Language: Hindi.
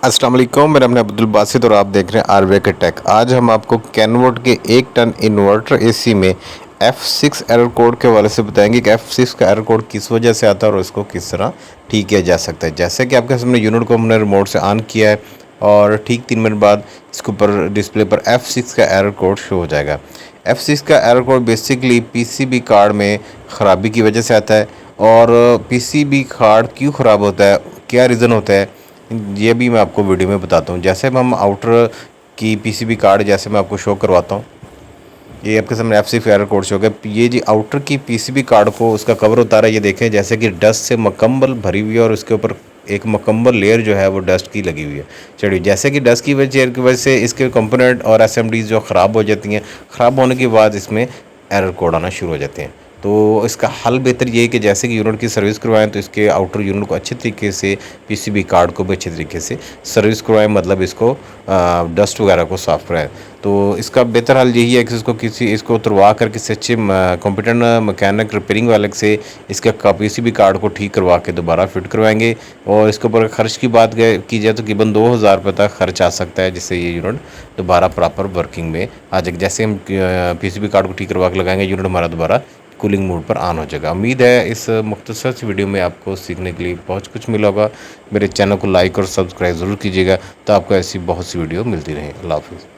अस्सलाम वालेकुम, मेरा नाम है अब्दुल बासित और आप देख रहे हैं आरवे टेक। आज हम आपको कैनवोट के 1 टन इन्वर्टर एसी में F6 एरर कोड के हवाले से बताएंगे कि F6 का एरर कोड किस वजह से आता है और उसको किस तरह ठीक किया जा सकता है। जैसे कि आपके सामने यूनिट को हमने रिमोट से ऑन किया है और ठीक 3 मिनट बाद इसके ऊपर डिस्प्ले पर F6 का एरर कोड शो हो जाएगा। F6 का error code basically PCB card में ख़राबी की वजह से आता है। और पीसीबी कार्ड क्यों ख़राब होता है, क्या रीज़न होता है, ये भी मैं आपको वीडियो में बताता हूँ। जैसे हम आउटर की पीसीबी कार्ड जैसे मैं आपको शो करवाता हूँ, ये आपके सामने F6 एरर कोड शो है। ये जी आउटर की पीसीबी कार्ड को उसका कवर उतारा, ये देखें जैसे कि डस्ट से मुकम्मल भरी हुई है और उसके ऊपर एक मुकम्मल लेयर जो है वो डस्ट की लगी हुई है चढ़ी। जैसे कि डस्ट की वजह से इसके कंपोनेंट और असेंबलीज जो ख़राब हो जाती हैं, ख़राब होने के बाद इसमें एरर कोड आना शुरू हो जाते हैं। तो इसका हल बेहतर ये है कि जैसे कि यूनिट की सर्विस करवाएं तो इसके आउटर यूनिट को अच्छे तरीके से, पीसीबी कार्ड को भी अच्छे तरीके से सर्विस करवाएं, मतलब इसको डस्ट वगैरह को साफ़ कराएं। तो इसका बेहतर हल यही है कि इसको उतरवा कर किसी अच्छे कॉम्पिटेंट मैकेनिक रिपेयरिंग वाले से इसका पीसीबी कार्ड को ठीक करवा के दोबारा फिट करवाएंगे। और इसके ऊपर खर्च की बात की जाए तो तकरीबन 2000 रुपये तक खर्च आ सकता है, जिससे ये यूनिट दोबारा प्रॉपर वर्किंग में आ जाएगा। जैसे हम पीसीबी कार्ड को ठीक करवा के लगाएंगे, यूनिट हमारा दोबारा कूलिंग मोड पर ऑन हो जाएगा। उम्मीद है इस मुख्तसर सी वीडियो में आपको सीखने के लिए बहुत कुछ मिला होगा। मेरे चैनल को लाइक और सब्सक्राइब ज़रूर कीजिएगा तो आपको ऐसी बहुत सी वीडियो मिलती रहे। अल्लाह हाफ़िज़।